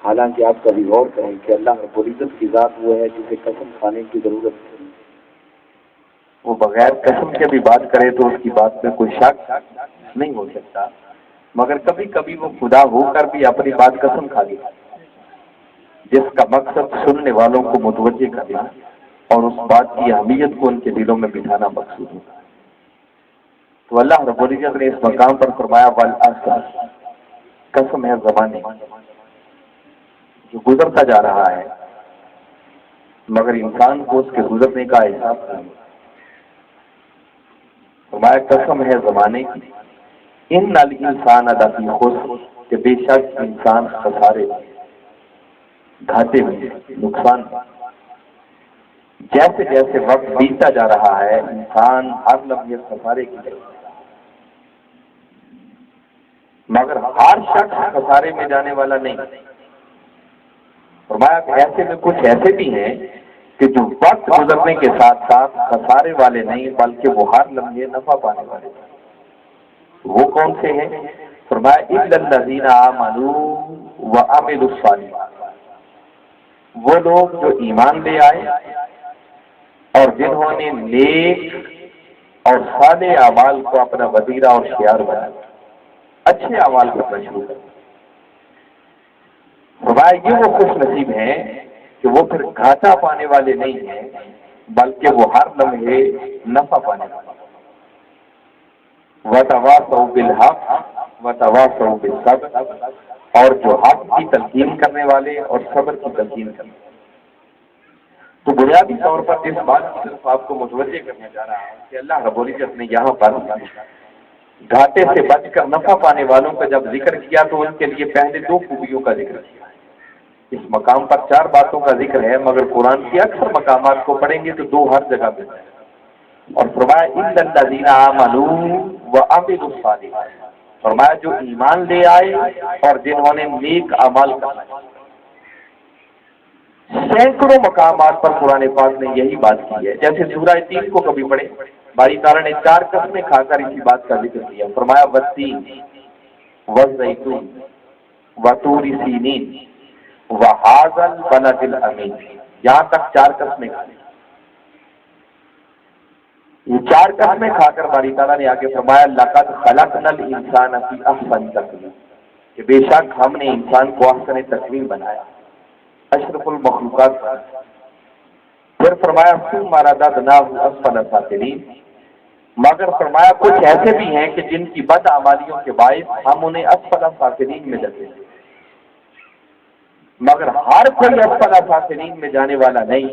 حالانکہ آپ کبھی غور کریں کہ اللہ رب العزت کی ذات وہ ہے جسے قسم کھانے کی ضرورت نہیں، وہ بغیر قسم کے بھی بات کرے تو اس کی بات میں کوئی شک نہیں ہو سکتا، مگر کبھی کبھی وہ خدا ہو کر بھی اپنی بات قسم کھا لیتا، جس کا مقصد سننے والوں کو متوجہ کرنا اور اس بات کی اہمیت کو ان کے دلوں میں بٹھانا مقصود ہوتا ہے۔ تو اللہ رب العزت نے اس مقام پر فرمایا والعصر، قسم ہے زمانے جو گزرتا جا رہا ہے مگر انسان کو اس کے گزرنے کا احساس نہیں، فرمایا قسم ہے زمانے کی، ان الانسان لفی خسر، کہ بے شک انسان خسارے میں، گھاٹے میں، نقصان میں۔ جیسے جیسے وقت بیتتا جا رہا ہے انسان ہر لمحے خسارے کی طرف، مگر ہر شخص خسارے میں جانے والا نہیں۔ فرمایا کہ ایسے میں کچھ ایسے بھی ہیں کہ جو وقت گزرنے کے ساتھ ساتھ خسارے والے نہیں بلکہ وہ ہر لمحے نفع پانے والے ہیں۔ وہ کون سے ہیں؟ فرمایا الا الذین آمنوا وعملوا الصالحات، وہ لوگ جو ایمان لے آئے اور جنہوں نے نیک اور صالح اعمال کو اپنا وسیلہ اور شعار بنایا، اچھے اعمال کرنا شروع کر۔ فرمایا یہ وہ خوش نصیب ہیں کہ وہ پھر گھاٹا پانے والے نہیں ہیں بلکہ وہ ہر لمحے نفع پانے والے۔ وَتَوَاصَوْا بِالْحَقِّ وَتَوَاصَوْا بِالصَّبْرِ، اور جو حق کی تلقین کرنے والے اور صبر کی تلقین کرنے والے۔ تو بنیادی طور پر اس بات کی طرف آپ کو متوجہ کرنا چاہ رہا ہوں کہ اللہ رب العزت نے یہاں پر گھاٹے سے بچ کر نفع پانے والوں کا جب ذکر کیا تو ان کے لیے پہلے دو خوبیوں کا ذکر کیا ہے۔ اس مقام پر 4 باتوں کا ذکر ہے مگر قرآن کی اکثر مقامات کو پڑھیں گے تو 2 ہر جگہ پہ ہے، اور فرمایا الا الذین آمنوا وعملوا الصالحات، فرمایا جو ایمان لے آئے اور جنہوں نے نیک اعمال کرنا۔ سینکڑوں مقامات پر قرآن پاک نے یہی بات کی ہے، جیسے سورہ 3 کو کبھی پڑھے، باری تعالیٰ نے 4 قسمیں کھا کر اسی بات کا ذکر کیا، فرمایا والتین والزیتون وطور سینین وہذا البلد الامین، یہاں تک 4 قسمیں کھا لی۔ یہ 4 قسمیں کھا کر باری تعالیٰ نے آگے فرمایا لقد خلقنا الانسان فی احسن تقویم، کہ بے شک ہم نے انسان کو احسن تقویم بنایا، اشرف المخلوقات۔ پھر فرمایا ثم رددناہ اسفل سافلین، مگر فرمایا کچھ ایسے بھی ہیں کہ جن کی بد اعمالیوں کے باعث ہم انہیں اسفل سافلین میں ڈالتے ہیں، مگر ہر کوئی اسفل سافلین میں جانے والا نہیں،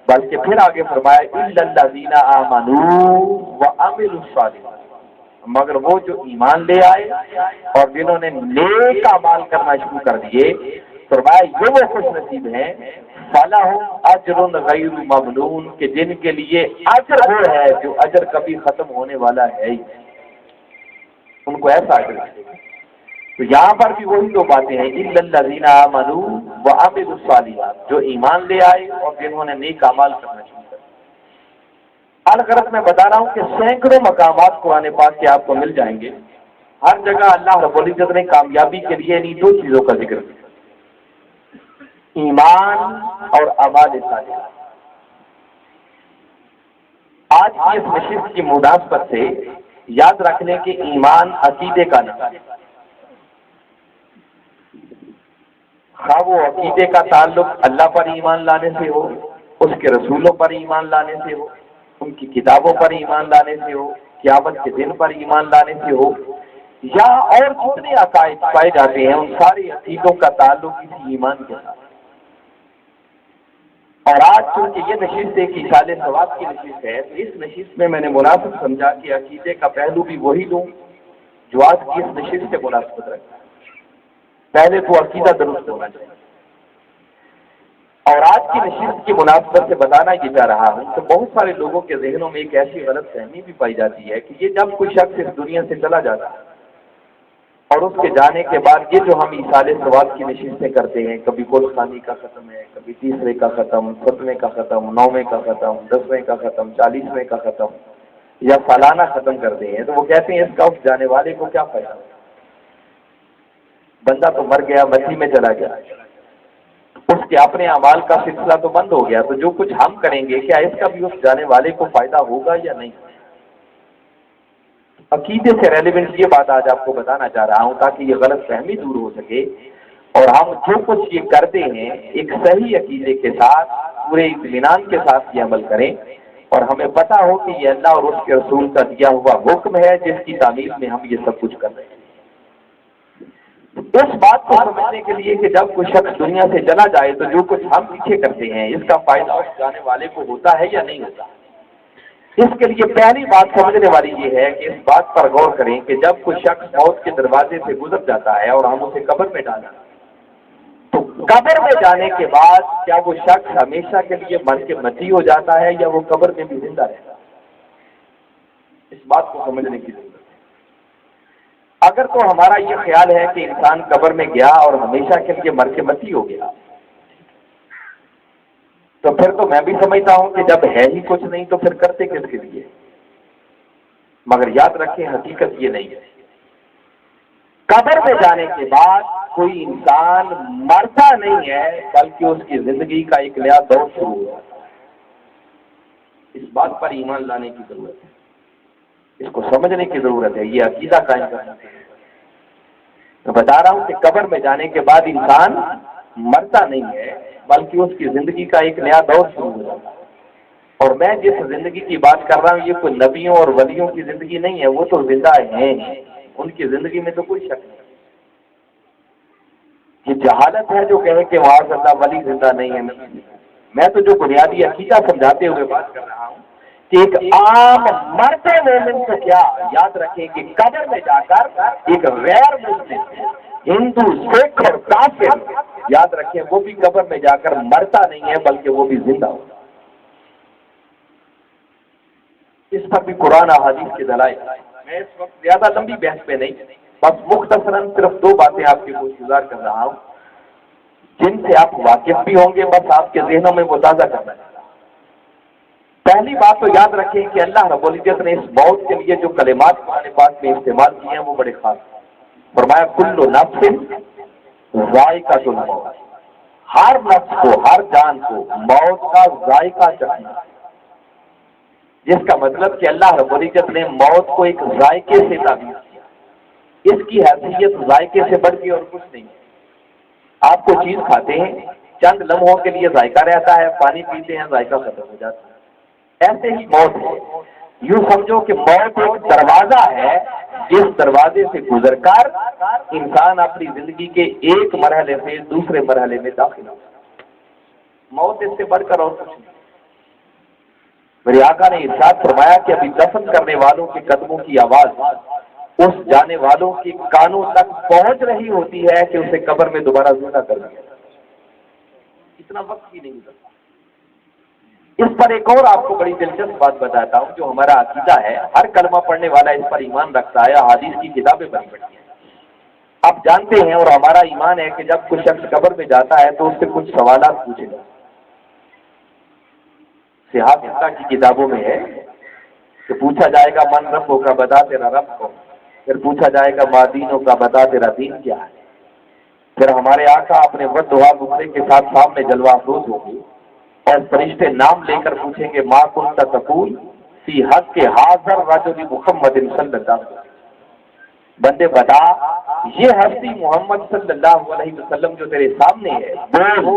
بلکہ پھر آگے فرمایا الا الذین آمنوا وعملوا الصالحات، مگر وہ جو ایمان لے آئے اور جنہوں نے نیک اعمال کرنا شروع کر دیے، فرمایا یہ وہ خوش نصیب ہیں فلہم اجر غیر ممنون، کہ جن کے لیے اجر وہ ہے جو اجر کبھی ختم ہونے والا ہے ہی، ان کو ایسا اجر ملے گا۔ تو یہاں پر بھی وہی 2 باتیں ہیں الا الذین آمنوا وعملوا الصالحات، جو ایمان لے آئے اور جنہوں نے نیک اعمال کرنا شروع کر دیا۔ الغرض میں بتا رہا ہوں کہ سینکڑوں مقامات قرآن پاک کے آپ کو مل جائیں گے، ہر جگہ اللہ رب العزت نے کامیابی کے لیے انہیں 2 چیزوں کا ذکر کیا، ایمان اور اعمال صالحہ۔ آج کی اس نشست کی مناسبت سے یاد رکھ لیں کہ ایمان عقیدے کا نام ہے، خواہ وہ عقیدے کا تعلق اللہ پر ایمان لانے سے ہو، اس کے رسولوں پر ایمان لانے سے ہو، ان کی کتابوں پر ایمان لانے سے ہو، قیامت کے دن پر ایمان لانے سے ہو، یا اور جتنے عقائد پائے جاتے ہیں ان سارے عقیدوں کا تعلق اسی ایمان کے ساتھ۔ اور آج چونکہ یہ نشست ایک ایصال ثواب کی نشست ہے تو اس نشست میں نے مناسب سمجھا کہ عقیدے کا پہلو بھی وہی لوں جو آج کی اس نشست سے مناسبت رکھتا ہے۔ پہلے تو عقیدہ درست ہونا چاہیے، اور آج کی نشست کی مناسبت سے بتانا یہ چاہ رہا ہوں کہ بہت سارے لوگوں کے ذہنوں میں ایک ایسی غلط فہمی بھی پائی جاتی ہے کہ یہ جب کوئی شخص اس دنیا سے چلا جاتا ہے اور اس کے جانے کے بعد یہ جو ہم ایصال ثواب کی نشستیں کرتے ہیں، کبھی گل خانی کا ختم ہے، کبھی 30ویں کا ختم، 7ویں کا ختم، 9ویں کا ختم، 10ویں کا ختم، 40ویں کا ختم، یا سالانہ ختم کرتے ہیں، تو وہ کہتے ہیں اس کا اس جانے والے کو کیا فائدہ، بندہ تو مر گیا، مٹی میں چلا گیا۔ اس کے اپنے اعمال کا سلسلہ تو بند ہو گیا، تو جو کچھ ہم کریں گے کیا اس کا بھی اس جانے والے کو فائدہ ہوگا یا نہیں؟ عقیدے سے ریلیونٹ یہ بات آج آپ کو بتانا چاہ رہا ہوں تاکہ یہ غلط فہمی دور ہو سکے، اور ہم جو کچھ یہ کرتے ہیں ایک صحیح عقیدے کے ساتھ پورے اطمینان کے ساتھ یہ عمل کریں، اور ہمیں پتہ ہو کہ یہ اللہ اور اس کے رسول کا دیا ہوا حکم ہے جس کی تعمیل میں ہم یہ سب کچھ کر رہے ہیں۔ اس بات کو سمجھنے کے لیے کہ جب کوئی شخص دنیا سے چلا جائے تو جو کچھ ہم پیچھے کرتے ہیں اس کا فائدہ اس جانے والے کو ہوتا ہے یا نہیں ہوتا، اس کے لیے پہلی بات سمجھنے والی یہ ہے کہ اس بات پر غور کریں کہ جب کوئی شخص موت کے دروازے سے گزر جاتا ہے اور ہم اسے قبر میں ڈالا، تو قبر میں جانے کے بعد کیا وہ شخص ہمیشہ کے لیے مر کے مٹی ہو جاتا ہے یا وہ قبر میں بھی زندہ رہتا ہے؟ اس بات کو سمجھنے کی ضرورت ہے۔ اگر تو ہمارا یہ خیال ہے کہ انسان قبر میں گیا اور ہمیشہ کے لیے مر کے مٹی ہو گیا، تو پھر تو میں بھی سمجھتا ہوں کہ جب ہے ہی کچھ نہیں تو پھر کرتے کس کے لیے؟ مگر یاد رکھیں حقیقت یہ نہیں ہے۔ قبر میں جانے کے بعد کوئی انسان مرتا نہیں ہے بلکہ اس کی زندگی کا ایک نیا دور شروع ہوا۔ اس بات پر ایمان لانے کی ضرورت ہے، اس کو سمجھنے کی ضرورت ہے، یہ عقیدہ قائم کرنا ہے۔ میں بتا رہا ہوں کہ قبر میں جانے کے بعد انسان مرتا نہیں ہے بلکہ اس کی زندگی کا ایک نیا دور شروع ہو جاتا ہے۔ اور میں جس زندگی کی بات کر رہا ہوں یہ کوئی نبیوں اور ولیوں کی زندگی نہیں ہے، وہ تو زندہ ہیں، ان کی زندگی میں تو کوئی شک نہیں۔ یہ جہالت ہے جو کہے کہ معاذ اللہ ولی زندہ نہیں ہے۔ میں تو جو بنیادی عقیدہ سمجھاتے ہوئے بات کر رہا ہوں کہ ایک عام مرتے مومن کو کیا یاد رکھیں کہ قبر میں جا کر ایک غیر مسلم ہندو سکھ اور کافر یاد رکھیں وہ بھی قبر میں جا کر مرتا نہیں ہے بلکہ وہ بھی زندہ ہوتا۔ اس پر بھی قرآن احادیث کے دلائل۔ میں اس وقت زیادہ لمبی بحث پہ نہیں، بس مختصراً صرف دو باتیں آپ کے گزار کر رہا ہوں جن سے آپ واقف بھی ہوں گے، بس آپ کے ذہنوں میں وہ تازہ کرنا ہے۔ پہلی بات تو یاد رکھیں کہ اللہ رب العزت نے اس موت کے لیے جو کلمات قرآن پاک میں استعمال کیے ہیں وہ بڑے خاص ہیں۔ فرمایا کل نفس ذائقۃ الموت، ہر نفس کو، ہر جان کو موت کا ذائقہ چکھنا، جس کا مطلب کہ اللہ رب العزت نے موت کو ایک ذائقے سے تعبیر کیا۔ اس کی حیثیت ذائقے سے بڑھ کے اور کچھ نہیں ہے۔ آپ کو چیز کھاتے ہیں، چند لمحوں کے لیے ذائقہ رہتا ہے، پانی پیتے ہیں ذائقہ ختم ہو جاتا ہے، ایسے ہی موت ہے۔ یوں سمجھو کہ موت ایک دروازہ ہے جس دروازے سے گزر کر انسان اپنی زندگی کے ایک مرحلے سے دوسرے مرحلے میں داخل ہوتا ہے۔ موت اس سے بڑھ کر اور کچھ نہیں۔ میرے آقا نے ارشاد فرمایا کہ ابھی دفن کرنے والوں کے قدموں کی آواز اس جانے والوں کے کانوں تک پہنچ رہی ہوتی ہے کہ اسے قبر میں دوبارہ زندہ کر دیا جاتا ہے۔ اتنا وقت بھی نہیں گزرتا۔ اس پر ایک اور آپ کو بڑی دلچسپ بات بتاتا ہوں جو ہمارا عقیدہ ہے، ہر کلمہ پڑھنے والا اس پر ایمان رکھتا ہے، حدیث کی کتابیں بنی پڑتی ہیں۔ آپ جانتے ہیں اور ہمارا ایمان ہے کہ جب کوئی شخص قبر میں جاتا ہے تو اس سے کچھ سوالات پوچھے جاتے ہیں۔ صحاف کی کتابوں میں ہے کہ پوچھا جائے گا من ربوں کا بتا تیرا رب کو، پھر پوچھا جائے گا ما دینوں کا بتا تیرا دین کیا ہے، پھر ہمارے آقا اپنے ود دعا گزرے کے ساتھ سامنے جلوہ افروز ہوگی اور فرشتے نام لے کر پوچھیں گے ما کنت تقول فی حق کے حاضر رجل محمد صلی اللہ علیہ وسلم، بندے بتا یہ ہستی محمد صلی اللہ علیہ وسلم جو تیرے سامنے ہے وہ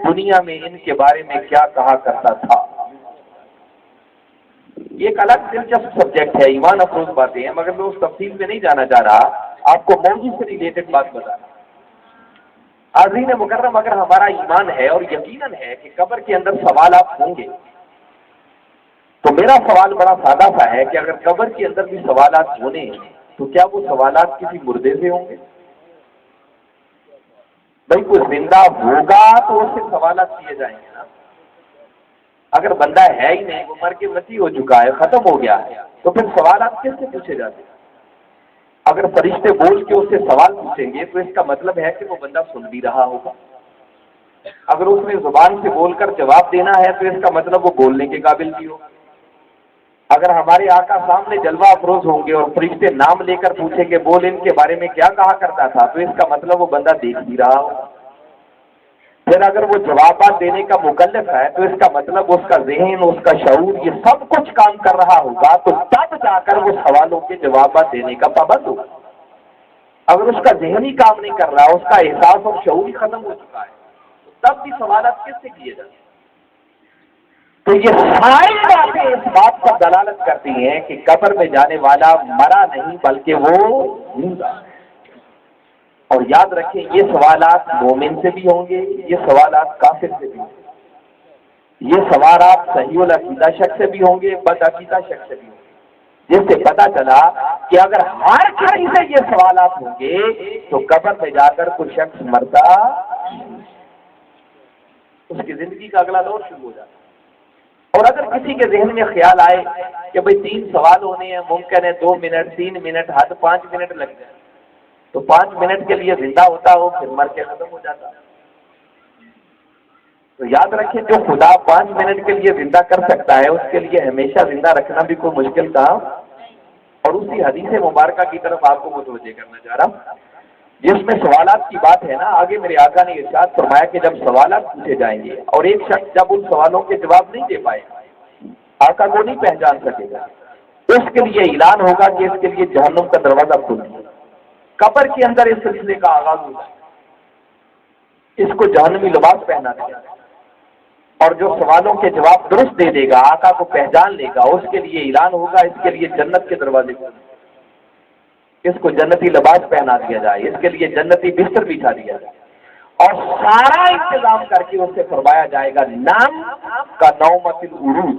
دنیا میں ان کے بارے میں کیا کہا کرتا تھا۔ یہ ایک الگ دلچسپ سبجیکٹ ہے، ایمان افروز باتیں ہیں، مگر میں اس تفصیل میں نہیں جانا چاہ رہا، آپ کو موضوع سے ریلیٹڈ بات بتا رہا ہوں۔ حاضرین مکرم، اگر ہمارا ایمان ہے اور یقیناً ہے کہ قبر کے اندر سوالات ہوں گے، تو میرا سوال بڑا سادہ سا ہے کہ اگر قبر کے اندر بھی سوالات ہونے تو کیا وہ سوالات کسی مردے سے ہوں گے؟ بھائی کوئی زندہ ہوگا تو اس سے سوالات کیے جائیں گے نا۔ اگر بندہ ہے ہی نہیں، وہ مر کے مٹی ہو چکا ہے، ختم ہو گیا ہے، تو پھر سوالات کس سے پوچھے جاتے ہیں؟ اگر فرشتے بول کے اس سے سوال پوچھیں گے تو اس کا مطلب ہے کہ وہ بندہ سن بھی رہا ہوگا۔ اگر اس نے زبان سے بول کر جواب دینا ہے تو اس کا مطلب وہ بولنے کے قابل بھی ہوگا۔ اگر ہمارے آقا سامنے جلوہ افروز ہوں گے اور فرشتے نام لے کر پوچھیں گے بول ان کے بارے میں کیا کہا کرتا تھا، تو اس کا مطلب وہ بندہ دیکھ بھی رہا ہوگا۔ پھر پھر اگر وہ جوابات دینے کا مکلف ہے تو اس کا مطلب اس کا ذہن، اس کا شعور، یہ سب کچھ کام کر رہا ہوگا، تو تب جا کر وہ سوالوں کے جوابات دینے کا پابند ہوگا۔ اگر اس کا ذہن ہی کام نہیں کر رہا، اس کا احساس اور شعور ہی ختم ہو چکا ہے، تو تب بھی سوالات کس سے کیے جاتے ہیں؟ تو یہ ساری باتیں اس بات پر دلالت کرتی ہیں کہ قبر میں جانے والا مرا نہیں بلکہ وہ زندہ ہے۔ اور یاد رکھیں، یہ سوالات مومن سے بھی ہوں گے، یہ سوالات کافر سے بھی ہوں گے، یہ سوالات صحیح العقیدہ شخص سے بھی ہوں گے، بد عقیدہ شخص سے بھی ہوں گے، جس سے پتہ چلا کہ اگر ہر کسی سے یہ سوالات ہوں گے تو قبر میں جا کر کوئی شخص مرتا، اس کی زندگی کا اگلا دور شروع ہو جاتا۔ اور اگر کسی کے ذہن میں خیال آئے کہ بھئی 3 سوال ہونے ہیں، ممکن ہے 2 منٹ، 3 منٹ، حد 5 منٹ لگ جائے، تو 5 منٹ کے لیے زندہ ہوتا ہو، پھر مر کے ختم ہو جاتا۔ تو یاد رکھیں، جو خدا 5 منٹ کے لیے زندہ کر سکتا ہے، اس کے لیے ہمیشہ زندہ رکھنا بھی کوئی مشکل کام۔ اور اسی حدیث مبارکہ کی طرف آپ کو متوجہ کرنا چاہ رہا ہوں، جس میں سوالات کی بات ہے نا۔ آگے میرے آقا نے ارشاد فرمایا کہ جب سوالات پوچھے جائیں گے اور ایک شخص جب ان سوالوں کے جواب نہیں دے پائے، آقا کو نہیں پہچان سکے گا، اس کے لیے اعلان ہوگا کہ اس کے لیے جہنم کا دروازہ کھل گیا۔ قبر کے اندر اس سلسلے کا آغاز ہوگا، اس کو جہنمی لباس پہنا دے گا، اور جو سوالوں کے جواب درست دے دے گا، آقا کو پہچان لے گا، اس کے لیے اعلان ہوگا اس کے لیے جنت کے دروازے کھل گئے، اس کو جنتی لباس پہنا دیا جائے، اس کے لیے جنتی بستر بچھا دیا جائے، اور سارا انتظام کر کے اس سے فرمایا جائے گا نام کا نومت العروج،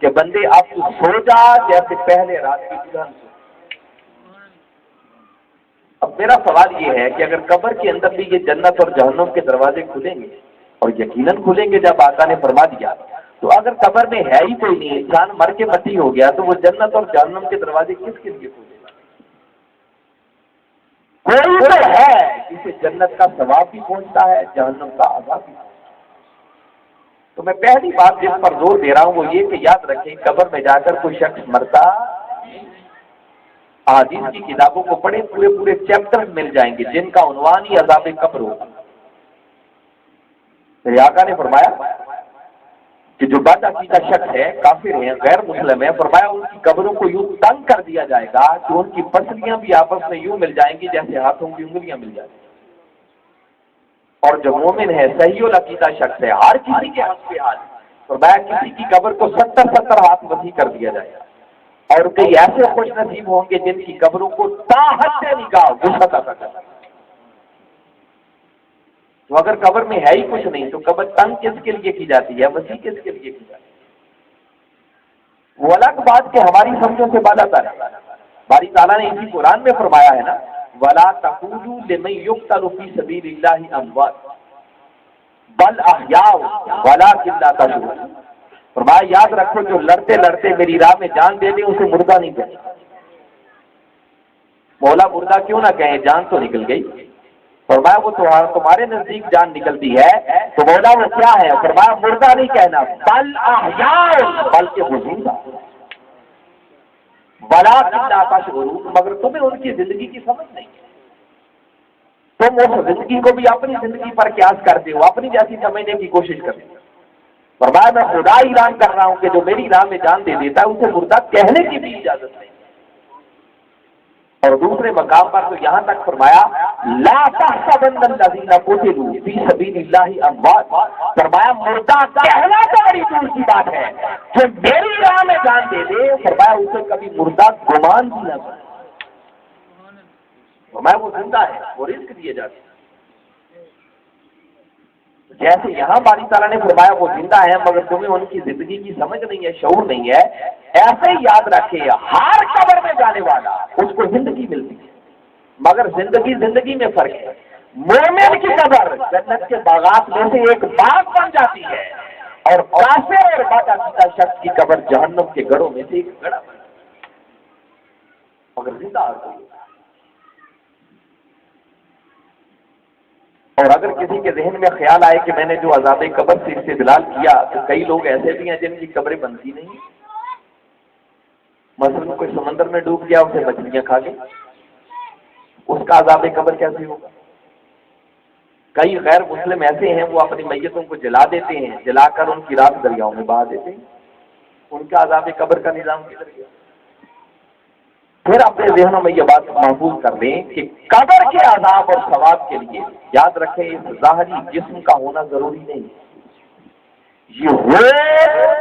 کہ بندے آپ تو سو جا جیسے پہلے رات کی دلہن سو۔ اب میرا سوال یہ ہے کہ اگر قبر کے اندر بھی یہ جنت اور جہنم کے دروازے کھلیں گے، اور یقیناً کھلیں گے جب آقا نے فرما دیا، تو اگر قبر میں ہے ہی کوئی نہیں، انسان مر کے مٹی ہو گیا، تو وہ جنت اور جہنم کے دروازے کس کے لیے کھولے گا؟ کوئی تو ہے جسے جنت کا ثواب بھی پہنچتا ہے، جہنم کا عذاب بھی۔ تو میں پہلی بات جس پر زور دے رہا ہوں وہ یہ کہ یاد رکھیں، قبر میں جا کر کوئی شخص مرتا، احادیث کی کتابوں کو پڑھیں، پورے پورے چیپٹر مل جائیں گے جن کا عنوان ہی عذاب قبر ہوگا۔ میرے آقا نے فرمایا کہ جو بد عقیدہ شخص ہے، کافر ہیں، غیر مسلم ہے، فرمایا ان کی قبروں کو یوں تنگ کر دیا جائے گا کہ ان کی پسلیاں بھی آپس میں یوں مل جائیں گی جیسے ہاتھوں کی انگلیاں مل جائیں گی۔ اور جو مومن ہے، صحیح العقیدہ شخص ہے، ہر کسی کے حق پہ حال، فرمایا کسی کی قبر کو 70 ہاتھ وسیع کر دیا جائے گا، اور کئی ایسے خوش نصیب ہوں گے جن کی قبروں کو تا حد نگاہ وسعت عطا کرے۔ تو اگر قبر میں ہے ہی کچھ نہیں تو قبر تنگ کس کے لیے کی جاتی ہے، وسیع کس کے لیے کی جاتی ہے؟ وہ الگ بات کہ ہماری سمجھوں سے بالا تر ہے۔ باری تعالیٰ نے اسی قرآن میں فرمایا ہے نا، وَلَا تَقُولُوا لِمَن يُقْتَلُ فِي سَبِيلِ اللَّهِ أَمْوَاتٌ بَلْ أَحْيَاءٌ وَلَٰكِن لَّا تَشْعُرُونَ۔ فرمایا یاد رکھو جو لڑتے لڑتے میری راہ میں جان دے دیں اسے مردہ نہیں کہتے۔ مولا مردہ کیوں نہ کہیں، جان تو نکل گئی۔ فرمایا وہ تمہارے نزدیک جان نکلتی ہے تو مولا وہ کیا ہے؟ فرمایا مردہ نہیں کہنا، بل احیاء، بلکہ وہ زندہ، ولٰکن لا تشعرون، مگر تمہیں ان کی زندگی کی سمجھ نہیں ہے۔ تم اس زندگی کو بھی اپنی زندگی پر قیاس کرتے ہو، اپنی جیسی سمجھنے کی کوشش کرتے ہو۔ فرمایا میں خدا اعلان کر رہا ہوں کہ جو میری راہ میں جان دے دیتا ہے اسے مردہ کہنے کی بھی اجازت نہیں۔ اور دوسرے مقام پر تو یہاں تک فرمایا لا تحسبن الذین قتلوا فی سبیل اللہ اموات، فرمایا مردہ کہنا تو بڑی دور کی بات ہے، جو میری راہ میں جان دے دے، فرمایا اسے کبھی مردہ گمان بھی نہ کرے۔ فرمایا وہ زندہ ہے، وہ رزق دیے جاتے ہیں۔ جیسے یہاں باری تعالیٰ نے فرمایا وہ زندہ ہے مگر تمہیں ان کی زندگی کی سمجھ نہیں ہے، شعور نہیں ہے، ایسے ہی یاد رکھے ہر قبر میں جانے والا اس کو زندگی ملتی ہے، مگر زندگی میں فرق ہے۔ مومن کی قبر جنت کے باغات میں سے ایک باغ بن جاتی ہے، اور کافر اور بد عقیدہ شخص کی قبر جہنم کے گڑھوں میں سے ایک گڑھا بن جاتی ہے، مگر زندہ ہوتی ہے۔ اور اگر کسی کے ذہن میں خیال آئے کہ میں نے جو عذاب قبر سے استدلال کیا تو کئی لوگ ایسے بھی ہیں جن کی قبریں بنتی نہیں، مثلا کوئی سمندر میں ڈوب گیا، اسے مچھلیاں کھا گئی، اس کا عذاب قبر کیسے ہوگا؟ کئی غیر مسلم ایسے ہیں وہ اپنی میتوں کو جلا دیتے ہیں، جلا کر ان کی رات دریاؤں میں بہا دیتے ہیں، ان کا عذاب قبر کا نظام کدھر گیا؟ پھر اپنے ذہنوں میں یہ بات محفوظ کر لیں کہ قبر کے عذاب اور ثواب کے لیے یاد رکھیں اس ظاہری جسم کا ہونا ضروری نہیں، یہ ہو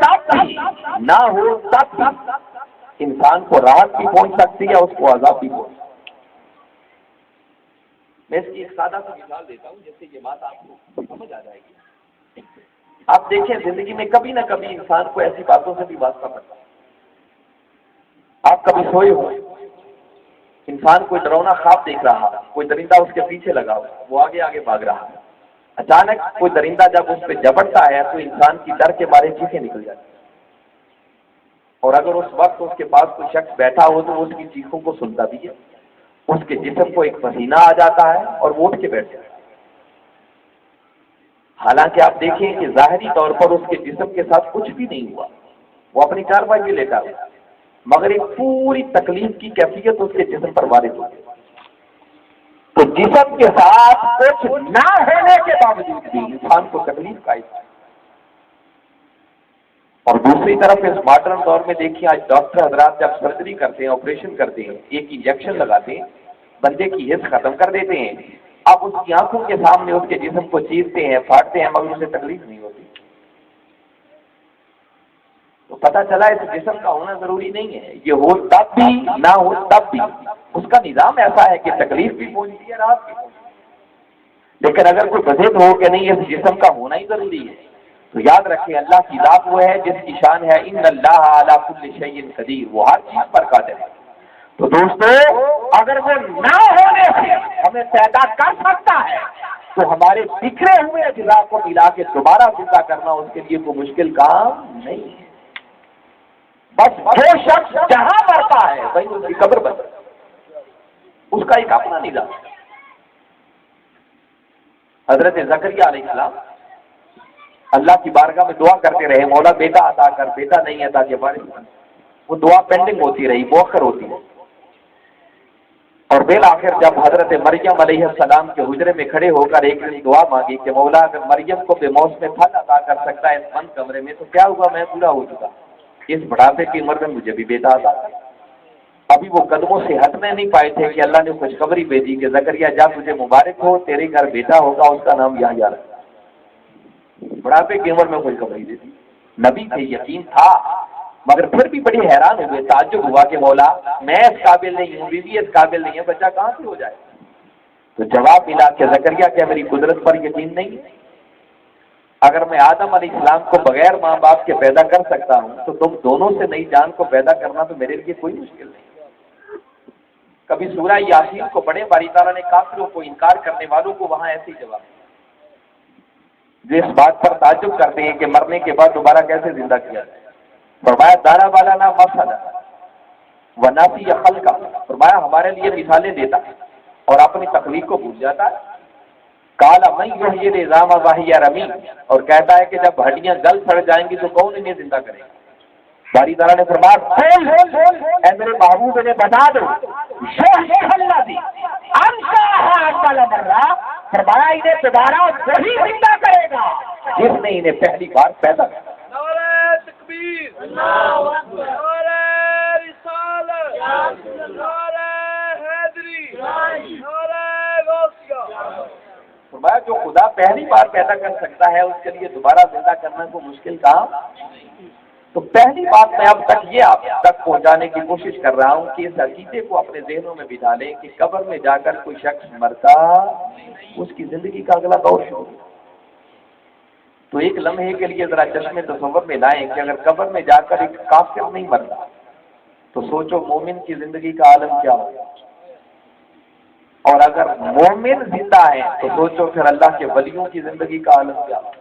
تب بھی نہ ہو تب بھی انسان کو راحت بھی پہنچ سکتی ہے، اس کو عذاب بھی پہنچ سکتی ہے۔ میں اس کی ایک سادہ سی مثال دیتا ہوں جس سے یہ بات آپ کو سمجھ آ جائے گی۔ آپ دیکھیں زندگی میں کبھی نہ کبھی انسان کو ایسی باتوں سے بھی واسطہ پڑتا ہے۔ آپ کبھی سوئے ہو، انسان کوئی ڈراؤنا خواب دیکھ رہا، کوئی درندہ اس کے پیچھے لگا ہوا، وہ آگے آگے بھاگ رہا ہے، اچانک کوئی درندہ جب اس پہ جبڑتا ہے تو انسان کی ڈر کے مارے چیخیں نکل جاتی ہیں، اور اگر اس وقت اس کے پاس کوئی شخص بیٹھا ہو تو اس کی چیخوں کو سنتا بھی ہے، اس کے جسم کو ایک پسینہ آ جاتا ہے اور وہ اٹھ کے بیٹھ جاتا ہے۔ حالانکہ آپ دیکھیں کہ ظاہری طور پر اس کے جسم کے ساتھ کچھ بھی نہیں ہوا، وہ اپنی کارروائی بھی لیتا ہے، مگر ایک پوری تکلیف کی کیفیت اس کے جسم پر وارد ہوتی ہے۔ تو جسم کے ساتھ کچھ نہ ہونے کے باوجود بھی انسان کو تکلیف کا ہے۔ اور دوسری طرف اس ماڈرن دور میں دیکھیے آج ڈاکٹر حضرات جب سرجری کرتے ہیں، آپریشن کرتے ہیں، ایک انجیکشن لگاتے ہیں، بندے کی حس ختم کر دیتے ہیں، اب اس کی آنکھوں کے سامنے اس کے جسم کو چیرتے ہیں، پھاڑتے ہیں، مگر اسے تکلیف نہیں ہوتی۔ تو پتہ چلا اس جسم کا ہونا ضروری نہیں ہے، یہ ہو تب بھی نہ ہو تب بھی اس کا نظام ایسا ہے کہ تکلیف بھی پہنچتی ہے، راحت بھی پہنچتی ہے۔ لیکن اگر کوئی بزد ہو کہ نہیں اس جسم کا ہونا ہی ضروری ہے تو یاد رکھیں اللہ کی ذات وہ ہے جس کی شان ہے ان اللہ علی کل شیء قدیر، وہ ہر چیز پر قادر ہے۔ تو دوستو اگر وہ نہ ہونے سے ہمیں پیدا کر سکتا ہے تو ہمارے بکھرے ہوئے اجزاء کو ملا کے دوبارہ زندہ کرنا اس کے لیے کوئی مشکل کام نہیں ہے۔ بس جو شخص جہاں مرتا ہے وہیں اس کی قبر بنتا ہے، اس کا ایک اپنا نظام۔ حضرت زکریا علیہ السلام اللہ کی بارگاہ میں دعا کرتے رہے، مولا بیٹا عطا کر، بیٹا نہیں عطا کے بارے میں وہ دعا پینڈنگ ہوتی رہی، مؤخر ہوتی رہی، اور بالآخر جب حضرت مریم علیہ السلام کے حجرے میں کھڑے ہو کر ایک دن دعا مانگی کہ مولا اگر مریم کو بے موسم پھل عطا کر سکتا ہے اس بند کمرے میں تو کیا ہوا، میں پورا ہو چکا، اس بڑھاپے کی عمر میں مجھے بھی بیٹا عطا کر۔ ابھی وہ قدموں سے ہٹنے نہیں پائے تھے کہ اللہ نے خوشخبری بھیجی کہ زکریا جا تجھے مبارک ہو، تیرے گھر بیٹا ہوگا، اس کا نام یحییٰ رکھنا۔ بڑھاپے کی عمر میں خوشخبری دے دی، نبی تھے، یقین تھا، مگر پھر بھی بڑی حیران ہوئے، تعجب ہوا کہ مولا میں اس قابل نہیں ہوں، بیوی اس قابل نہیں ہے، بچہ کہاں سے ہو جائے؟ تو جواب ملا کہ زکریا کیا میری قدرت پر یقین نہیں ہے؟ اگر میں آدم علیہ السلام کو بغیر ماں باپ کے پیدا کر سکتا ہوں تو تم دونوں سے نئی جان کو پیدا کرنا تو میرے لیے کوئی مشکل نہیں۔ کبھی سورہ یاسین کو پڑھے، باری تعالیٰ نے کافروں کو، انکار کرنے والوں کو وہاں ایسے ہی جواب دیا، جو اس بات پر تعجب کرتے ہیں کہ مرنے کے بعد دوبارہ کیسے زندہ کیا جائے۔ فرمایا دارا والا نہ مسئلہ وناسی یا خلقہ، فرمایا ہمارے لیے مثالیں دیتا ہے اور اپنی تخلیق کو بھول جاتا ہے۔ کالا من یحیی العظام وہی رمیم، اور کہتا ہے کہ جب ہڈیاں گل سڑ جائیں گی تو کون انہیں زندہ کرے گا؟ باری تعالیٰ نے فرمایا اے میرے محبوب انہیں بتا دو، فرمایا انہیں دوبارہ وہی زندہ کرے گا جس نے انہیں پہلی بار پیدا کیا۔ نعرہ تکبیر، اللہ اکبر، نعرہ رسالت، نعرہ حیدری، نعرہ غوثیہ۔ فرمایا جو خدا پہلی بار پیدا کر سکتا ہے اس کے لیے دوبارہ زندہ کرنا کو مشکل کام۔ تو پہلی بات میں اب تک یہ آپ تک پہنچانے کی کوشش کر رہا ہوں کہ اس عقیدے کو اپنے ذہنوں میں بٹھا لیں کہ قبر میں جا کر کوئی شخص مرتا، اس کی زندگی کا اگلا دور شروع۔ تو ایک لمحے کے لیے ذرا چشمے تصور میں لائیں کہ اگر قبر میں جا کر ایک کافر نہیں مرتا تو سوچو مومن کی زندگی کا عالم کیا ہوگا، اور اگر مومن زندہ ہے تو سوچو پھر اللہ کے ولیوں کی زندگی کا عالم کیا ہوگا،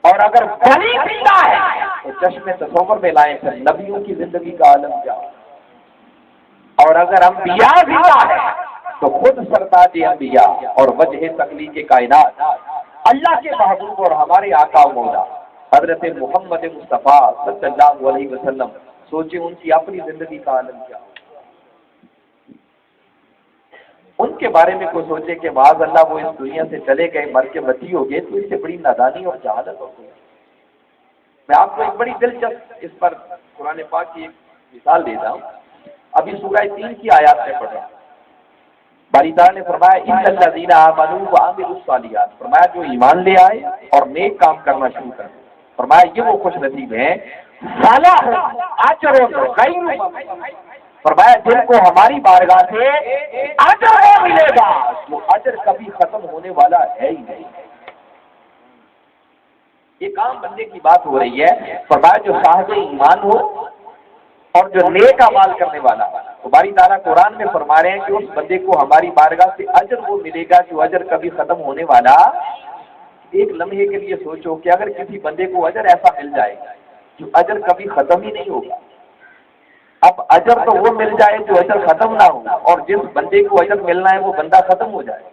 اور اگر ولی زندہ ہے تو چشمے تصور میں لائیں پھر نبیوں کی زندگی کا عالم کیا ہوگا، اور اگر انبیاء زندہ ہے تو خود سرتاج انبیاء اور وجہ تخلیق کائنات اللہ کے محبوب اور ہمارے آقا و مولا حضرت محمد مصطفیٰ صلی اللہ علیہ وسلم، سوچیں ان کی اپنی زندگی کا عالم کیا ہو۔ ان کے بارے میں کوئی سوچے کہ معاذ اللہ وہ اس دنیا سے چلے گئے، مر کے مٹی ہو گئے، تو اس سے بڑی نادانی اور جہالت ہو گئی۔ میں آپ کو ایک بڑی دلچسپ اس پر قرآن پاک کی ایک مثال دیتا ہوں۔ ابھی سورہ 3 کی آیات میں پڑھا، باری تعالیٰ نے فرمایا ان الذین آمنوا وعملوا الصالحات، فرمایا جو ایمان لے آئے اور نیک کام کرنا شروع کر دیں، فرمایا یہ وہ خوش نصیب ہیں فلہم اجر غیر ممنون، فرمایا جن کو ہماری بارگاہ سے اجر ملے گا، وہ اجر کبھی ختم ہونے والا ہے ہی نہیں۔ یہ کام بندے کی بات ہو رہی ہے، فرمایا جو صاحب ایمان ہو اور جو نیک اعمال کرنے والا، تو باری تعالیٰ قرآن میں فرما رہے ہیں کہ اس بندے کو ہماری بارگاہ سے اجر وہ ملے گا جو اجر کبھی ختم ہونے والا۔ ایک لمحے کے لیے سوچو کہ اگر کسی بندے کو اجر ایسا مل جائے جو اجر کبھی ختم ہی نہیں ہوگا، اب اجر تو وہ مل جائے جو اجر ختم نہ ہو، اور جس بندے کو اجر ملنا ہے وہ بندہ ختم ہو جائے،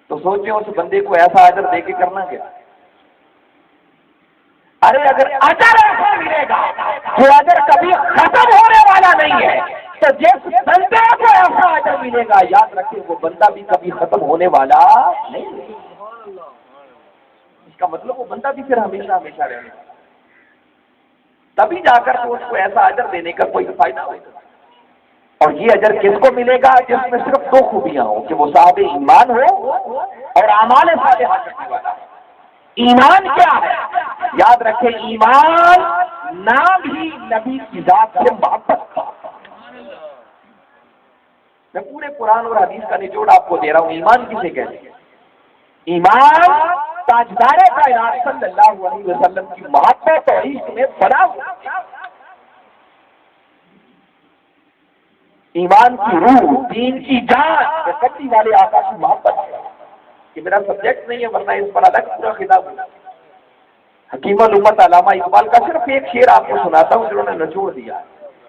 تو سوچیں اس بندے کو ایسا اجر دے کے کرنا کیا؟ ارے اگر اجر ایسا ملے گا جو اجر کبھی ختم ہونے والا نہیں ہے، تو جس بندے کو ایسا اجر ملے گا، یاد رکھیں وہ بندہ بھی کبھی ختم ہونے والا نہیں ہے۔ اس کا مطلب وہ بندہ بھی پھر ہمیشہ ہمیشہ رہنے والا، تبھی جا کر تو اس کو ایسا اجر دینے کا کوئی فائدہ ہوگا۔ اور یہ اجر کس کو ملے گا؟ جس میں صرف دو خوبیاں ہوں، کہ وہ صاحب ایمان ہو اور اعمال صالحہ کرنے والا۔ ایمان کیا ہے؟ یاد رکھیں ایمان نام ہی نبی کی ذات سے محبت کا۔ میں پورے قرآن اور حدیث کا نچوڑ آپ کو دے رہا ہوں۔ ایمان کسے کہتے ہیں؟ ایمان تاجدار کائنات صلی اللہ علیہ وسلم کی محبت اور عشق میں بڑا ہوا۔ ایمان کی روح، دین کی جان، کٹی والے آقا کی محبت ہے۔ یہ میرا سبجیکٹ نہیں ہے، ورنہ اس پر الگ پورا خطاب ہوگا۔ حکیم الامت علامہ اقبال کا صرف ایک شعر آپ کو سناتا ہوں جنہوں نے نچوڑ دیا۔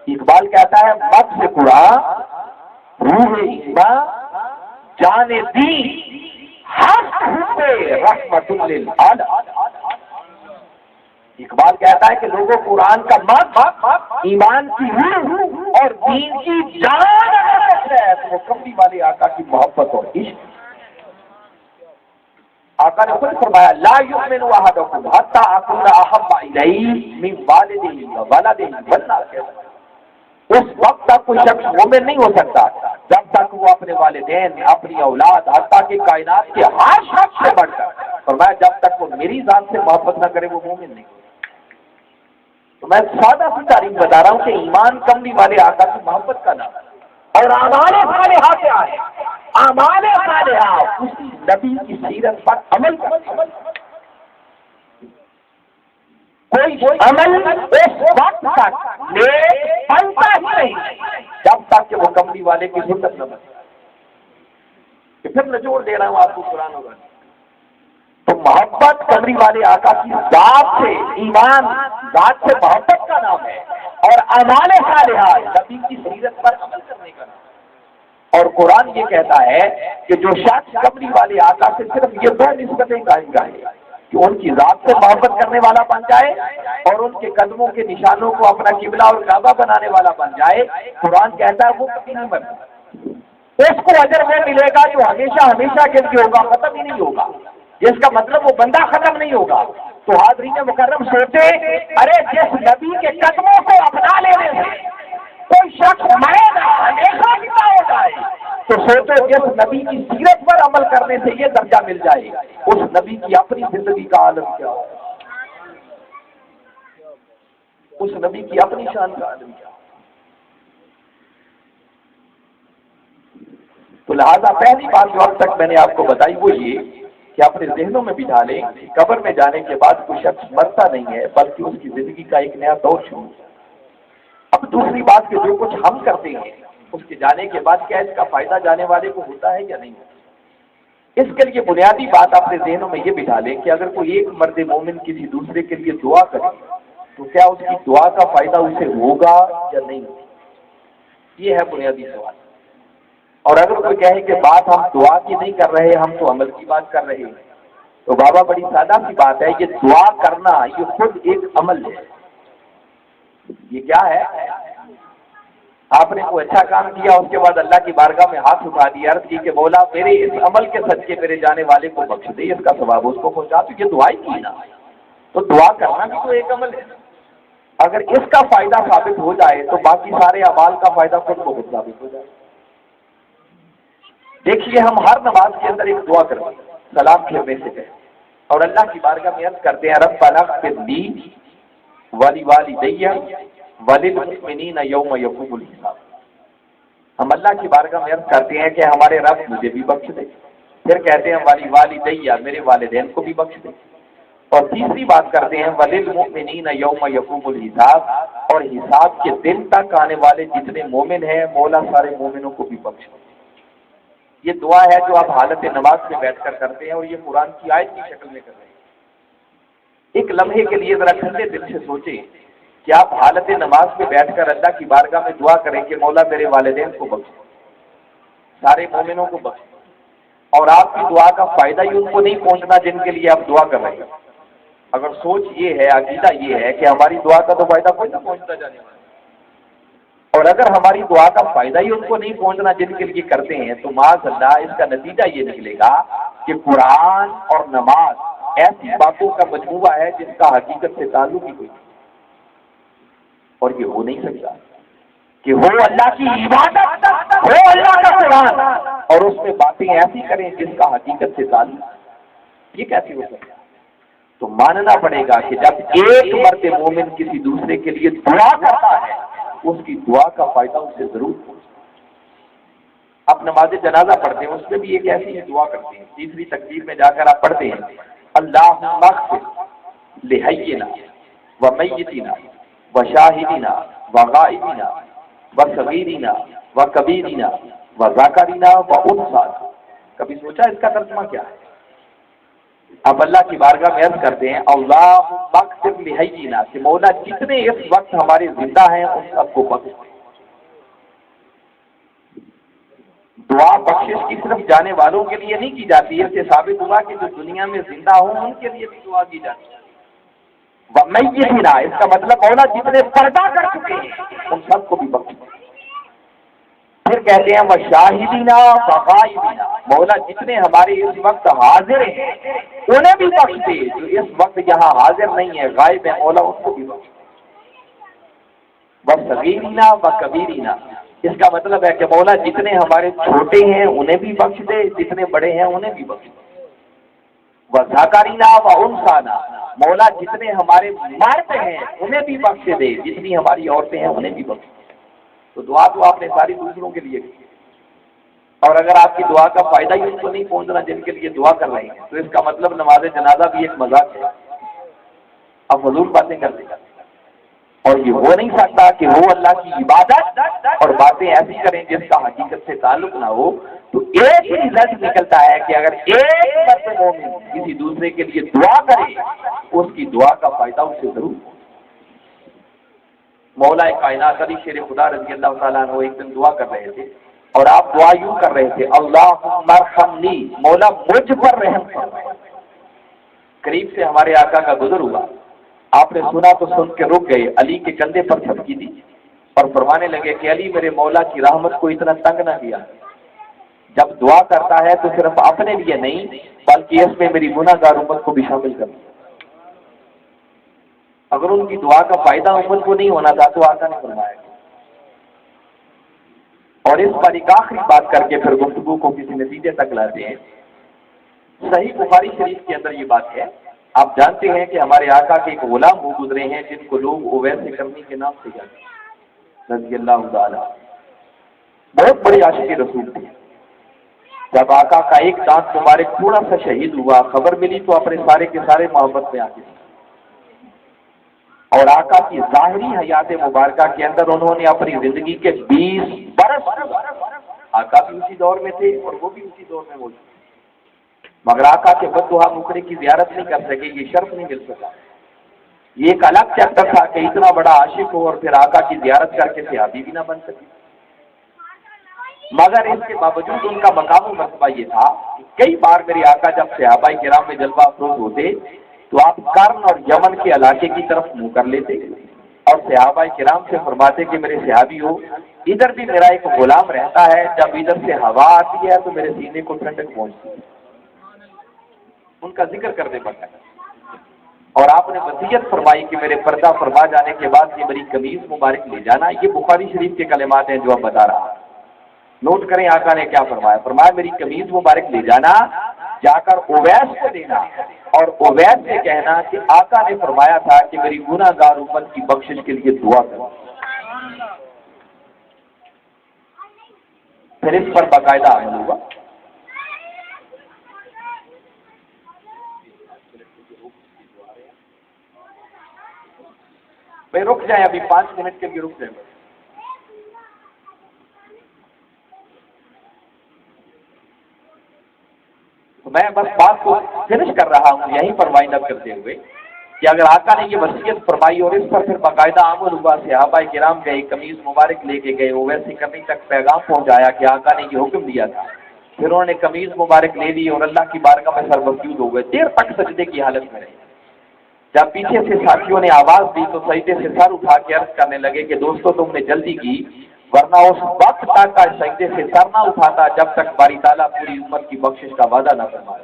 اقبال کہتا ہے مغز قرآن روح ایمان جان دین حق رحمت للعالمین۔ اقبال کہتا ہے کہ لوگوں قرآن کا مغز ایمان کی روح اور دین کی جان ہے تو وہ کملی والے آقا کی محبت اور عشق۔ آقا نے خود فرمایا لا یؤمن احدکم حتی اکون احب الیہ من والدہ وولدہ والناس، اس وقت تک کوئی شخص مومن نہیں ہو سکتا جب تک وہ اپنے والدین، اپنی اولاد، حتیٰ کہ کائنات کے ہر شخص سے بڑھ کر، فرمایا جب تک وہ میری ذات سے محبت نہ کرے وہ مومن نہیں۔ تو میں سادہ سی تعریف بتا رہا ہوں کہ ایمان کملی والے آقا کی محبت کا نام ہے۔ اور اعمال صالحہ کیا ہے؟ اعمال صالحہ اسی نبی کی سیرت پر عمل کرنا۔ کوئی عمل اس وقت تک نیک بنتا ہی نہیں جب تک کہ وہ کملی والے کی سنت نہ بنے۔ کہ پھر نچوڑ دے رہا ہوں آپ کو قرآن ہوگا۔ تو محبت کملی والے آقا کی ذات سے، ایمان ذات سے محبت کا نام ہے، اور اعمال صالحہ نبی کی سیرت پر عمل کرنے کا نام ہے۔ اور قرآن یہ کہتا ہے کہ جو شخص کملی والے آقا سے صرف یہ دو نسبتیں قائم کرے کہ ان کی ذات سے محبت کرنے والا بن جائے اور ان کے قدموں کے نشانوں کو اپنا قبلہ اور کعبہ بنانے والا بن جائے، قرآن کہتا ہے وہ کبھی نہیں مرتا۔ اس کو اجر وہ ملے گا جو ہمیشہ ہمیشہ کے لیے ہوگا، ختم ہی نہیں ہوگا، جس کا مطلب وہ بندہ ختم نہیں ہوگا۔ تو حاضرین مکرم سوچے، ارے جس نبی کے قدموں کو اپنا لینے سے کوئی شخص مرے گا، ہمیشہ زندہ ہو جائے، تو سوچو جس نبی کی سیرت پر عمل کرنے سے یہ درجہ مل جائے، اس نبی کی اپنی زندگی کا عالم کیا ہو، اس نبی کی اپنی شان کا عالم کیا ہو۔ تو لہذا پہلی بات جو اب تک میں نے آپ کو بتائی وہ یہ کہ اپنے ذہنوں میں بٹھا لیں قبر میں جانے کے بعد کوئی شخص مرتا نہیں ہے، بلکہ اس کی زندگی کا ایک نیا دور شروع ہے۔ اب دوسری بات کہ جو کچھ ہم کرتے ہیں اس کے جانے کے بعد کیا اس کا فائدہ جانے والے کو ہوتا ہے یا نہیں ہوتا؟ اس کے لیے بنیادی بات اپنے ذہنوں میں یہ بٹھا لیں کہ اگر کوئی ایک مرد مومن کسی دوسرے کے لیے دعا کرے تو کیا اس کی دعا کا فائدہ اسے ہوگا یا نہیں ہوگا؟ یہ ہے بنیادی سوال۔ اور اگر کوئی کہے کہ بات ہم دعا کی نہیں کر رہے، ہم تو عمل کی بات کر رہے ہیں، تو بابا بڑی سادہ سی بات ہے، یہ دعا کرنا یہ خود ایک عمل ہے۔ یہ کیا ہے؟ آپ نے کوئی اچھا کام کیا، اس کے بعد اللہ کی بارگاہ میں ہاتھ اٹھا دیا، عرض کی کہ مولا میرے اس عمل کے صدقے میرے جانے والے کو بخش دے، اس کا ثواب اس کو پہنچا، تو یہ دعا ہی کی نا۔ تو دعا کرنا بھی تو ایک عمل ہے۔ اگر اس کا فائدہ ثابت ہو جائے تو باقی سارے اعمال کا فائدہ خود کو خود ثابت ہو جائے۔ دیکھیے ہم ہر نماز کے اندر ایک دعا کرتے ہیں، سلام پھیرنے سے پہلے، اور اللہ کی بارگاہ میں عرض کرتے ہیں ربنا اغفر لی ولوالدی وللمؤمنین یوم یقوم الحساب۔ ہم اللہ کی بارگاہ میں عرض کرتے ہیں کہ ہمارے رب مجھے بھی بخش دے، پھر کہتے ہیں ولوالدی میرے والدین کو بھی بخش دے، اور تیسری بات کرتے ہیں وللمؤمنین یوم یقوم الحساب، اور حساب کے دن تک آنے والے جتنے مومن ہیں مولا سارے مومنوں کو بھی بخش دے۔ یہ دعا ہے جو آپ حالت نماز میں بیٹھ کر کرتے ہیں، اور یہ قرآن کی آیت کی شکل میں کر رہے ہیں۔ ایک لمحے کے لیے ذرا ٹھنڈے دل سے سوچیں کہ آپ حالت نماز میں بیٹھ کر اللہ کی بارگاہ میں دعا کریں کہ مولا میرے والدین کو بخش، سارے مومنوں کو بخش، اور آپ کی دعا کا فائدہ ہی ان کو نہیں پہنچنا جن کے لیے آپ دعا کر رہے ہیں۔ اگر سوچ یہ ہے، عقیدہ یہ ہے کہ ہماری دعا کا تو فائدہ کوئی نہ پہنچتا جانے والا، اور اگر ہماری دعا کا فائدہ ہی ان کو نہیں پہنچنا جن کے لیے کرتے ہیں، تو معاذ اللہ اس کا نتیجہ یہ نکلے گا کہ قرآن اور نماز ایسی باتوں کا مجموعہ ہے جس کا حقیقت سے تعلق ہی کوئی نہیں، اور یہ ہو نہیں سکتا کہ ہو اللہ کی عبادت، ہو اللہ کا قرآن، اور اس میں باتیں ایسی کریں جس کا حقیقت سے تعلق، یہ کیسے ہو سکتا ہے؟ تو ماننا پڑے گا کہ جب ایک مرد مومن کسی دوسرے کے لیے دعا کرتا ہے اس کی دعا کا فائدہ اسے ضرور پہنچتا۔ اب نماز جنازہ پڑھتے ہیں، اس میں بھی ایک ایسی دعا کرتے ہیں، تیسری تکبیر میں جا کر آپ پڑھتے ہیں اللہم اغفر لحینا ومیتنا وشاہدنا وغائبنا وصغیرنا وکبیرنا وذکرنا وانثانا۔ کبھی سوچا اس کا ترجمہ کیا ہے؟ اب اللہ کی بارگاہ میں عرض کرتے ہیں اللہم اغفر لحینا، کہ مولا جتنے اس وقت ہمارے زندہ ہیں ان سب کو بخش دے۔ دعا بخشش کی صرف جانے والوں کے لیے نہیں کی جاتی، اس سے ثابت ہوا کہ جو دنیا میں زندہ ہوں ان کے لیے بھی دعا کی جاتی ہے۔ ومیتنا، اس کا مطلب مولا جتنے پردہ کر چکے ہیں ان سب کو بھی بخش دے۔ پھر کہتے ہیں وشاہدنا وغائبنا، مولا جتنے ہمارے اس وقت حاضر ہیں انہیں بھی بخش دے، جو اس وقت یہاں حاضر نہیں ہے غائب ہے مولا ان کو بھی بخش دے۔ وصغیرنا وکبیرنا، اس کا مطلب ہے کہ مولا جتنے ہمارے چھوٹے ہیں انہیں بھی بخش دے، جتنے بڑے ہیں انہیں بھی بخش دے۔ وذکرنا وانثانا، مولا جتنے ہمارے مرد ہیں انہیں بھی بخش دے، جتنی ہماری عورتیں ہیں انہیں بھی بخش دے۔ تو دعا تو آپ نے ساری دوسروں کے لیے کی، اور اگر آپ کی دعا کا فائدہ ہی ان کو نہیں پہنچنا جن کے لیے دعا کر رہے ہیں، تو اس کا مطلب نماز جنازہ بھی ایک مذاق ہے، اب فضول باتیں کرتے ہیں، اور یہ ہو نہیں سکتا کہ وہ اللہ کی عبادت اور باتیں ایسی کریں جس کا حقیقت سے تعلق نہ ہو۔ تو ایک ہی رزق نکلتا ہے کہ اگر ایک مرد مومن کسی دوسرے کے لیے دعا کرے اس کی دعا کا فائدہ اسے ضرور ہو۔ مولا کائنات علی شیر خدا رضی اللہ تعالیٰ عنہ ایک دن دعا کر رہے تھے، اور آپ دعا یوں کر رہے تھے اللہم ارحمنی، مولا مجھ پر رحم فرما۔ قریب سے ہمارے آقا کا گزر ہوا، آپ نے سنا تو سن کے رک گئے، علی کے کندھے پر تھپکی دی اور فرمانے لگے کہ علی میرے مولا کی رحمت کو اتنا تنگ نہ کیا، جب دعا کرتا ہے تو صرف اپنے لیے نہیں بلکہ اس میں میری گناہ گار امت کو بھی شامل کر دیا۔ اگر ان کی دعا کا فائدہ امت کو نہیں ہونا تھا تو آقا نے فرمایا۔ اور اس پر ایک آخری بات کر کے پھر گفتگو کو کسی نتیجے تک لاتے ہیں۔ صحیح بخاری شریف کے اندر یہ بات ہے، آپ جانتے ہیں کہ ہمارے آقا کے ایک غلام وہ گزرے ہیں جن کو لوگ اویس کرنی کے نام سے جانتے ہیں رضی اللہ تعالی، بہت بڑے عاشق رسول تھے۔ جب آقا کا ایک دانت مبارک تھوڑا سا شہید ہوا، خبر ملی تو اپنے سارے کے سارے محبت میں آتے، اور آقا کی ظاہری حیات مبارکہ کے اندر انہوں نے اپنی زندگی کے 20 برس، آقا بھی اسی دور میں تھے اور وہ بھی اسی دور میں موجود تھے، مگر آقا کے بددعا مکڑے کی زیارت نہیں کر سکے، یہ شرف نہیں مل سکا۔ یہ ایک الگ چیپٹر تھا کہ اتنا بڑا عاشق ہو اور پھر آقا کی زیارت کر کے صحابی بھی نہ بن سکے، مگر اس کے باوجود ان کا مقام و مرتبہ یہ تھا کہ کئی بار میرے آقا جب صحابہ کرام میں جلوہ افروز ہوتے تو آپ کرن اور یمن کے علاقے کی طرف منہ کر لیتے اور صحابہ کرام سے فرماتے کہ میرے صحابی ہو ادھر بھی میرا ایک غلام رہتا ہے، جب ادھر سے ہوا آتی ہے تو میرے سینے کو ٹھنڈک پہنچتی ہے، ان کا ذکر کرنے پڑتا ہے۔ اور آپ نے وصیت فرمائی کہ میرے پردہ فرما جانے کے بعد یہ میری قمیض مبارک لے جانا، یہ بخاری شریف کے کلمات ہیں جو اب بتا رہا ہوں۔ نوٹ کریں آقا نے کیا فرمایا، فرمایا میری قمیض مبارک لے جانا، جا کر اویس کو دینا، اور اویس سے کہنا کہ آقا نے فرمایا تھا کہ میری گناہ گار امت کی بخشش کے لیے دعا کرو۔ پھر اس پر باقاعدہ عمل ہوا۔ بھائی رک جائیں، ابھی 5 منٹ کے لیے رک جائیں۔ تو میں بس بات کو فنش کر رہا ہوں یہیں پر وائنڈ اپ کرتے ہوئے کہ اگر آقا نے یہ وصیت فرمائی اور اس پر پھر باقاعدہ عمل ہوا، صحابہ کرام گئے، قمیض مبارک لے کے گئے، وہ ویسے کرنے تک پیغام پہنچایا کہ آقا نے یہ حکم دیا تھا، پھر انہوں نے قمیض مبارک لے لی اور اللہ کی بارگاہ میں سربسجود ہو گئے، دیر تک سجدے کی حالت میں رہے۔ جب پیچھے سے ساتھیوں نے آواز دی تو سجدے سے سر اٹھا کے عرض کرنے لگے کہ دوستو تم نے جلدی کی، ورنہ اس وقت تک سجدے سے سر نہ اٹھاتا جب تک باری تعالیٰ پوری امت کی بخشش کا وعدہ نہ فرمائے۔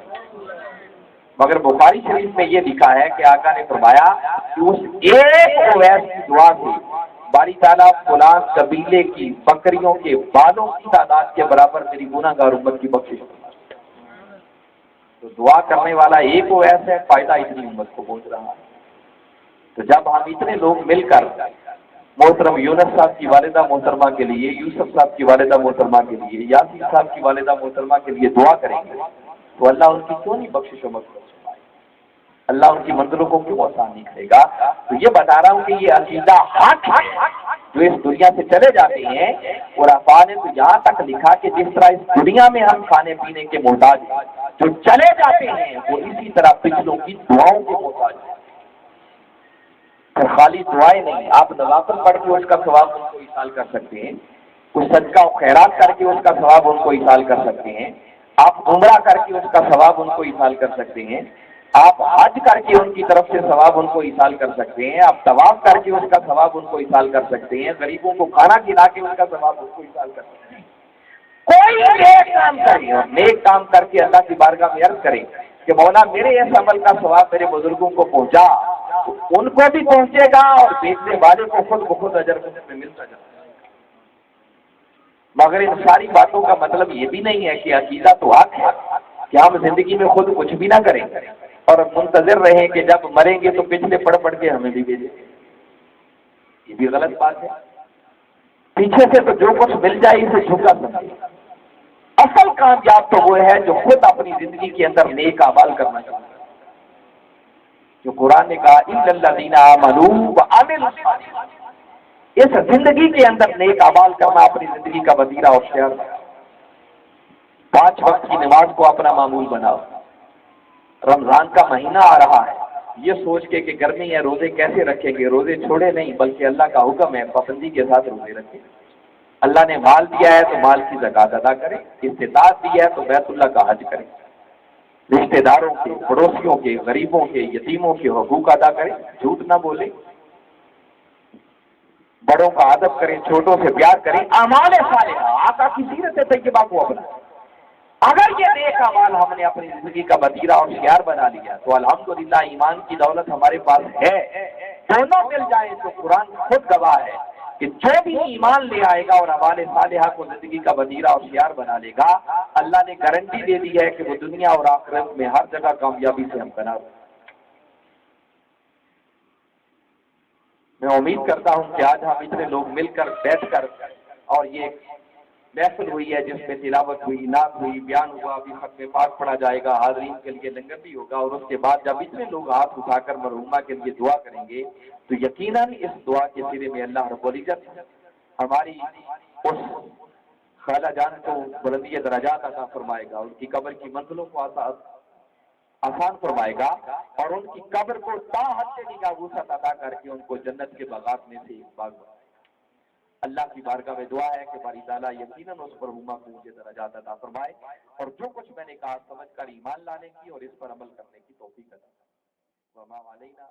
مگر بخاری شریف میں یہ لکھا ہے کہ آقا نے فرمایا کہ اس ایک اویس کی دعا سے باری تعالیٰ فلاں قبیلے کی بکریوں کے بالوں کی تعداد کے برابر میری گناہ گار امت کی بخشش فرمائے۔ تو دعا کرنے والا ایک اویس ہے، فائدہ اتنی امت کو پہنچ رہا ہے۔ تو جب ہم اتنے لوگ مل کر محترم یونس صاحب کی والدہ محترمہ کے لیے، یوسف صاحب کی والدہ محترمہ کے لیے، یاسین صاحب کی والدہ محترمہ کے لیے دعا کریں گے تو اللہ ان کی کیوں نہیں بخشش و مغفرت فرمائے گا؟ اللہ ان کی منزلوں کو کیوں آسان نہیں کرے گا؟ تو یہ بتا رہا ہوں کہ یہ عقیدہ حق جو اس دنیا سے چلے جاتے ہیں، اور عفا نے تو یہاں تک لکھا کہ جس طرح اس دنیا میں ہم کھانے پینے کے محتاج ہیں، جو چلے جاتے ہیں وہ اسی طرح پچھلوں کی دعاؤں کے محتاج ہیں۔ پھر خالی دعائیں نہیں، آپ نوافل پڑھ کے اس کا ثواب ان کو ایصال کر سکتے ہیں، کچھ صدقہ و خیرات کر کے اس کا ثواب ان کو ایصال کر سکتے ہیں، آپ عمرہ کر کے اس کا ثواب ان کو ایصال کر سکتے ہیں، آپ حج کر کے ان کی طرف سے ثواب ان کو ایصال کر سکتے ہیں، آپ طواف کر کے اس کا ثواب ان کو ایصال کر سکتے ہیں، غریبوں کو کھانا کھلا کے اس کا ثواب ان کو ایصال کر سکتے ہیں۔ کوئی نیک کام کریں اور نیک کام کر کے اللہ کی بارگاہ میں عرض کریں کہ مولا میرے اس عمل کا ثواب میرے بزرگوں کو پہنچا، ان کو بھی پہنچے گا اور بیچنے والے کو خود بخود اجر میں ملتا جائے۔ مگر ان ساری باتوں کا مطلب یہ بھی نہیں ہے کہ عقیدہ تو حق ہے کہ ہم زندگی میں خود کچھ بھی نہ کریں اور منتظر رہیں کہ جب مریں گے تو پچھلے پڑھ کے ہمیں بھی بھیجیں۔ یہ بھی غلط بات ہے۔ پیچھے سے تو جو کچھ مل جائے اسے جھکا سکتے۔ اصل کامیاب تو وہ ہے جو خود اپنی زندگی کے اندر نیک اعمال کرنا چاہتا ہے، جو قرآن نے کہا اِنَّ الَّذِينَ آمَنُوا وَعَمِلُوا الصَّالِحَاتِ، اس زندگی کے اندر نیک اعمال کرنا اپنی زندگی کا وتیرہ اور شعار ہے۔ 5 وقت کی نماز کو اپنا معمول بناؤ۔ رمضان کا مہینہ آ رہا ہے، یہ سوچ کے کہ گرمی ہے روزے کیسے رکھیں گے، روزے چھوڑے نہیں بلکہ اللہ کا حکم ہے پابندی کے ساتھ روزے رکھیں۔ اللہ نے مال دیا ہے تو مال کی زکات ادا کریں، استطاعت دی ہے تو بیت اللہ کا حج کریں، رشتہ داروں کے، پڑوسیوں کے، غریبوں کے، یتیموں کے حقوق ادا کریں، جھوٹ نہ بولیں، بڑوں کا ادب کریں، چھوٹوں سے پیار کریں، اعمال صالحہ آقا کی سیرت طیبہ کو اپنا۔ اگر یہ نیک اعمال ہم نے اپنی زندگی کا وتیرہ اور شعار بنا لیا تو الحمدللہ ایمان کی دولت ہمارے پاس ہے۔ دونوں مل جائے تو قرآن خود گواہ ہے کہ جو بھی ایمان لے آئے گا اور اعمال صالحہ کو زندگی کا وتیرہ اور شعار بنا لے گا، اللہ نے گارنٹی دے دی ہے کہ وہ دنیا اور آخرت میں ہر جگہ کامیابی سے ہمکنار ہو۔ میں امید کرتا ہوں کہ آج ہم اتنے لوگ مل کر بیٹھ کر اور یہ محفل ہوئی ہے جس میں تلاوت ہوئی، نعت ہوئی، بیان ہوا، ابھی ختم پاک پڑھا جائے گا، حاضرین کے لیے لنگر بھی ہوگا، اور اس کے بعد جب اتنے لوگ ہاتھ اٹھا کر مرحومہ کے لیے دعا کریں گے تو یقیناً اس دعا کے سرے میں اللہ رب العزت ہماری اس خالہ جان کو بلندی درجات عطا فرمائے گا، ان کی قبر کی منزلوں کو آسان فرمائے گا، اور ان کی قبر کو تا حد نگاہ وسعت عطا کر کے ان کو جنت کے باغات میں سے ایک باغ بنائے۔ اللہ کی بارگاہ میں دعا ہے کہ باری تعالیٰ یقیناً اس پر مرحومہ کو مجھے درجات عطا فرمائے، اور جو کچھ میں نے کہا سمجھ کر ایمان لانے کی اور اس پر عمل کرنے کی توفیق عطا فرمائے۔ وما علینا